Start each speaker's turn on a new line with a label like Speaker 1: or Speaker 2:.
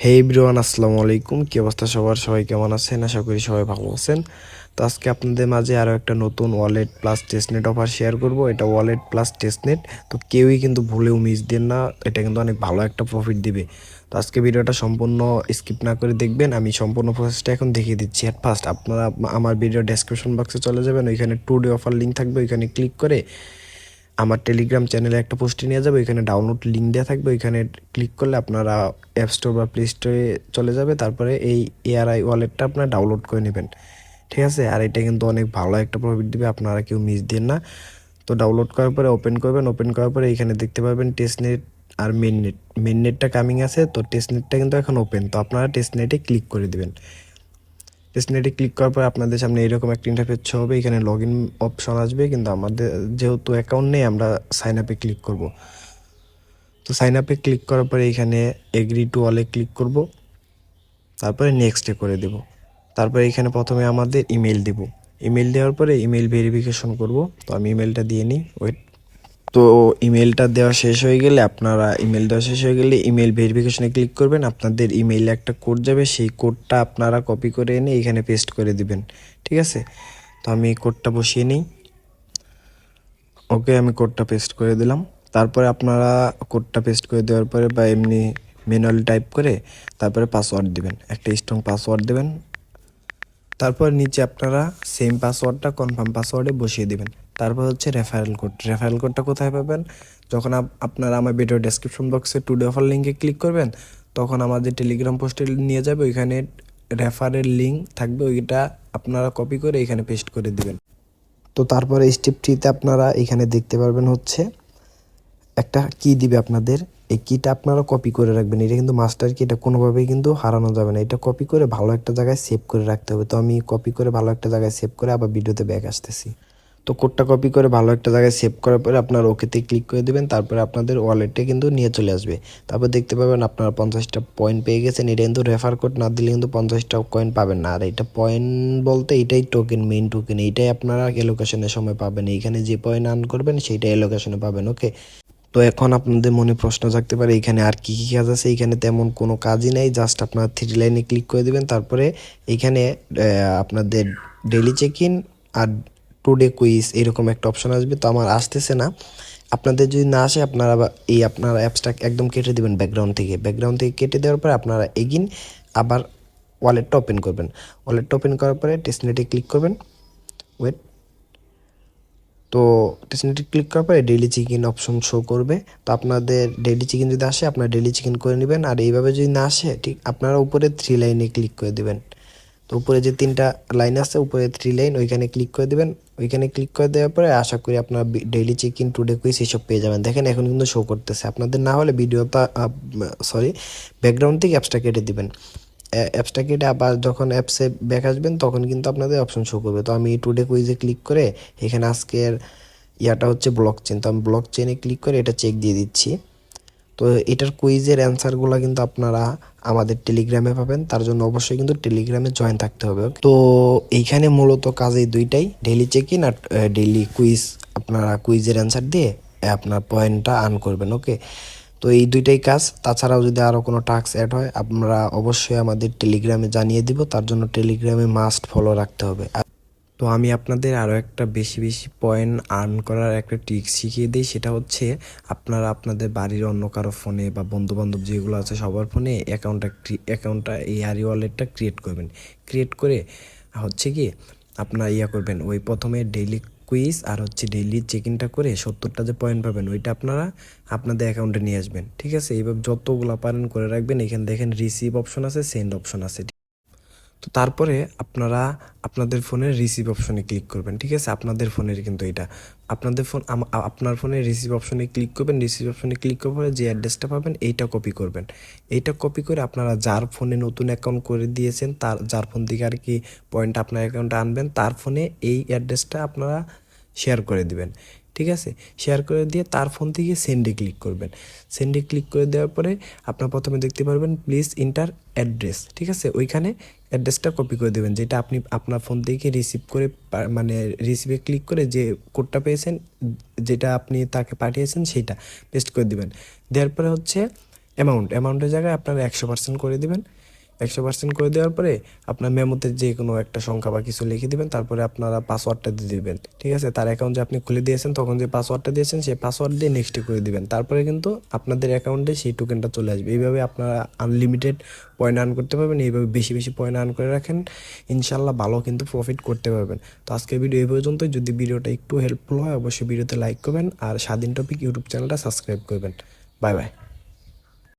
Speaker 1: হে everyone, আসসালামু আলাইকুম। কি অবস্থা সবার? সবাই কেমন আছেন? আশা করি সবাই ভালো আছেন। তো আজকে আপনাদের মাঝে আরও একটা নতুন wallet plus testnet offer share করব। এটা ওয়ালেট প্লাস টেস্টনেট, তো কেউই কিন্তু ভুলেও মিস দেন না। এটা কিন্তু অনেক ভালো একটা প্রফিট দিবে। তো আজকে ভিডিওটা সম্পূর্ণ স্কিপ না করে দেখবেন। আমি সম্পূর্ণ প্রসেসটা এখন দেখিয়ে দিচ্ছি। অ্যাট ফার্স্ট আপনারা আমার ভিডিও ডেসক্রিপশন বক্সে চলে যাবেন, ওইখানে টুডে অফার লিঙ্ক থাকবে, ওইখানে ক্লিক করে আমার টেলিগ্রাম চ্যানেলে একটা পোস্টে নিয়ে যাবে, ওইখানে ডাউনলোড লিঙ্ক দেওয়া থাকবে, ওইখানে ক্লিক করলে আপনারা অ্যাপ স্টোর বা প্লে স্টোরে চলে যাবে। তারপরে এই এআরআই ওয়ালেটটা আপনারা ডাউনলোড করে নেবেন, ঠিক আছে? আর এটা কিন্তু অনেক ভালো একটা প্রফিট দিবে, আপনারা কেউ মিস দিন না। তো ডাউনলোড করার পরে ওপেন করবেন, ওপেন করার পরে এখানে দেখতে পাবেন টেস্টনেট আর মেননেটটা কামিং আছে। তো টেস্টনেটটা কিন্তু এখন ওপেন, তো আপনারা টেস্টনেটে ক্লিক করে দেবেন। টেস্টনেটে ক্লিক করার পর আপনাদের সামনে এরকম একটা ইন্টারফেস শো হবে, এখানে লগ ইন অপশন আসবে, কিন্তু আমাদের যেহেতু অ্যাকাউন্ট নেই আমরা সাইন আপে ক্লিক করব। তো সাইন আপে ক্লিক করার পরে এখানে এগ্রি টু অলে ক্লিক করব, তারপরে নেক্সটে করে দেব। তারপরে এখানে প্রথমে আমাদের ইমেল দেব। ইমেল দেওয়ার পরে ইমেল ভেরিফিকেশন করব। তো আমি ইমেলটা দিয়ে নিই, ওয়েট। তো ইমেলটা দেওয়া শেষ হয়ে গেলে ইমেল ভেরিফিকেশনে ক্লিক করবেন। আপনাদের ইমেইলে একটা কোড যাবে, সেই কোডটা আপনারা কপি করে এনে এখানে পেস্ট করে দিবেন, ঠিক আছে? তো আমি কোডটা বসিয়ে নিই। ওকে, আমি কোডটা পেস্ট করে দিলাম। তারপরে আপনারা কোডটা পেস্ট করে দেওয়ার পরে বা এমনি ম্যানুয়ালি টাইপ করে তারপরে পাসওয়ার্ড দিবেন, একটা স্ট্রং পাসওয়ার্ড দেবেন। তারপর নিচে আপনারা সেম পাসওয়ার্ডটা কনফার্ম পাসওয়ার্ডে বসিয়ে দিবেন। তারপর হচ্ছে রেফারেল কোড। রেফারেল কোডটা কোথায় পাবেন? যখন আপনারা আমার ভিডিও ডেসক্রিপশন বক্সে টুডে অফার লিঙ্কে ক্লিক করবেন, তখন আমাদের টেলিগ্রাম পোস্টে নিয়ে যাবে, ওইখানে রেফারেল লিঙ্ক থাকবে, ওইটা আপনারা কপি করে এখানে পেস্ট করে দিবেন। তো তারপরে স্টেপ 3তে আপনারা এখানে দেখতে পারবেন হচ্ছে একটা কি দিবে আপনাদের। এই কিটা আপনারা কপি করে রাখবেন, এটা কিন্তু মাস্টার কি, এটা কোনোভাবেই কিন্তু হারানো যাবে না। এটা কপি করে ভালো একটা জায়গায় সেভ করে রাখতে হবে। তো আমি কপি করে ভালো একটা জায়গায় সেভ করে আবার ভিডিওতে ব্যাক আসতেছি। তো কোডটা কপি করে ভালো একটা জায়গায় সেভ করার পরে আপনার ওকেতে ক্লিক করে দেবেন। তারপরে আপনাদের ওয়ালেটে কিন্তু নিয়ে চলে আসবে। তারপর দেখতে পাবেন আপনারা 50টা পয়েন্ট পেয়ে গেছেন। এটা কিন্তু রেফার কোড না দিলে কিন্তু 50টা কয়েন পাবেন না। আর এটা পয়েন্ট বলতে এটাই টোকেন, মেইন টোকেন, এইটাই আপনারা এলোকেশনের সময় পাবেন। এইখানে যে পয়েন্ট আর্ন করবেন সেইটাই এলোকেশনে পাবেন, ওকে? তো এখন আপনাদের মনে প্রশ্ন থাকতে পারে এখানে আর কি কি কাজ আছে। এখানে তেমন কোনো কাজই নেই, জাস্ট আপনার থ্রি লাইনে ক্লিক করে দেবেন। তারপরে এখানে আপনাদের ডেইলি চেক ইন আর টুডে কুইজ এরকম একটা অপশন আসবে। তো আমার আসতেছে না, আপনাদের যদি না আসে আপনারা আপনার অ্যাপসটা একদম কেটে দেবেন ব্যাকগ্রাউন্ড থেকে কেটে দেওয়ার পরে আপনারা এগিন আবার ওয়ালেটটা ওপেন করবেন। ওয়ালেটটা ওপেন করার পরে টেস্টনেটে ক্লিক করবেন, ওয়েট। তো টেস্টনেটে ক্লিক করার পরে ডেইলি চিকেন অপশন শো করবে। তো আপনাদের ডেইলি চিকেন যদি আসে আপনারা ডেইলি চিকেন করে নেবেন, আর এইভাবে যদি না আসে ঠিক আপনারা উপরে থ্রি লাইনে ক্লিক করে দেবেন। তো উপরে যে 3টা লাইন আছে, উপরে থ্রি লাইন, ওইখানে ক্লিক করে দেবেন। ওইখানে ক্লিক করে দেওয়ার পরে আশা করি আপনারা ডেইলি চিকেন টুডে কুইজ এসব পেয়ে যাবেন। দেখেন এখন কিন্তু শো করতেছে। আপনাদের না হলে ভিডিওটা ব্যাকগ্রাউন্ড থেকে অ্যাপসটা কেটে দিবেন। অ্যাপসটা কেটে আবার যখন অ্যাপসে ব্যাক আসবেন তখন কিন্তু আপনাদের অপশন শো করবে। তো আমি টুডে কুইজে ক্লিক করে এখানে আজকের ইয়াটা হচ্ছে ব্লক চেন, তো আমি ব্লক চেনে ক্লিক করে এটা চেক দিয়ে দিচ্ছি। তো এটার কুইজের অ্যান্সারগুলো কিন্তু আপনারা আমাদের টেলিগ্রামে পাবেন, তার জন্য অবশ্যই কিন্তু টেলিগ্রামে জয়েন থাকতে হবে। তো এইখানে মূলত কাজ এই দুইটাই, ডেইলি চেক ইন আর ডেইলি কুইজ। আপনারা কুইজের অ্যান্সার দিয়ে আপনার পয়েন্টটা আর্ন করবেন, ওকে? তো এই দুইটাই কাজ। তাছাড়াও যদি আরও কোনো টাস্ক অ্যাড হয় আমরা অবশ্যই আমাদের টেলিগ্রামে জানিয়ে দিব, তার জন্য টেলিগ্রামে মাস্ট ফলো রাখতে হবে। তো আমি আপনাদের আরও একটা বেশি বেশি পয়েন্ট আর্ন করার একটা ট্রিক শিখিয়ে দিই, সেটা হচ্ছে আপনারা আপনাদের বাড়ির অন্য কারো ফোনে বা বন্ধুবান্ধব যেগুলো আছে সবার ফোনে অ্যাকাউন্টটা এই আরি ওয়ালেটটা ক্রিয়েট করবেন। ক্রিয়েট করে হচ্ছে কি আপনার করবেন, ওই প্রথমে ডেইলি কুইজ আর হচ্ছে ডেইলি চেক ইনটা করে 70টা যে পয়েন্ট পাবেন ওইটা আপনারা আপনাদের অ্যাকাউন্টে নিয়ে আসবেন, ঠিক আছে? এইভাবে যতগুলো পারেন করে রাখবেন। এখানে দেখেন রিসিভ অপশন আছে, সেন্ড অপশন আছে। তো তারপরে আপনারা আপনাদের ফোনের রিসিভ অপশনে ক্লিক করবেন, ঠিক আছে? আপনাদের ফোনের কিন্তু এটা আপনাদের ফোন আপনার ফোনে রিসিভ অপশনে ক্লিক করবেন। রিসিভ অপশনে ক্লিক করার পরে যে অ্যাড্রেসটা পাবেন এইটা কপি করবেন। এইটা কপি করে আপনারা যার ফোনে নতুন অ্যাকাউন্ট করে দিয়েছেন, যার ফোন থেকে আর কি পয়েন্ট আপনার অ্যাকাউন্টে আনবেন, তার ফোনে এই অ্যাড্রেসটা আপনারা শেয়ার করে দিবেন, ঠিক আছে? শেয়ার করে দিয়ে তার ফোন থেকে সেন্ডে ক্লিক করবেন। সেন্ডে ক্লিক করে দেওয়ার পরে আপনার প্রথমে দেখতে পারবেন প্লিজ ইন্টার অ্যাড্রেস, ঠিক আছে? ওইখানে অ্যাড্রেসটা কপি করে দেবেন, যেটা আপনি আপনার ফোন থেকে রিসিভ করে মানে রিসিভে ক্লিক করে যে কোডটা পেয়েছেন, যেটা আপনি তাকে পাঠিয়েছেন সেইটা পেস্ট করে দিবেন। দেওয়ার পরে হচ্ছে অ্যামাউন্টের জায়গায় আপনারা 100% করে দিবেন। 100% করে দেওয়ার পরে আপনার মেমোতে যে কোনো একটা সংখ্যা বা কিছু লিখে দিবেন, তারপরে আপনারা পাসওয়ার্ডটা দিয়ে দিবেন। ঠিক আছে, তার অ্যাকাউন্ট যে আপনি খুলে দিয়েছেন তখন যে পাসওয়ার্ডটা দিয়েছেন সেই পাসওয়ার্ড দিয়ে নেক্সটে করে দিবেন, তারপরে কিন্তু আপনাদের অ্যাকাউন্টে সেই টোকেনটা চলে আসবে। এইভাবে আপনারা আনলিমিটেড পয়েন্ট আর্ন করতে পারবেন। এইভাবে বেশি বেশি পয়েন্ট আর্ন করে রাখেন, ইনশাল্লাহ ভালো কিন্তু প্রফিট করতে পারবেন। তো আজকের ভিডিও এই পর্যন্তই। যদি ভিডিওটা একটু হেল্পফুল হয় অবশ্যই ভিডিওতে লাইক করবেন আর স্বাধীন টপিক ইউটিউব চ্যানেলটা সাবস্ক্রাইব করবেন। Bye bye.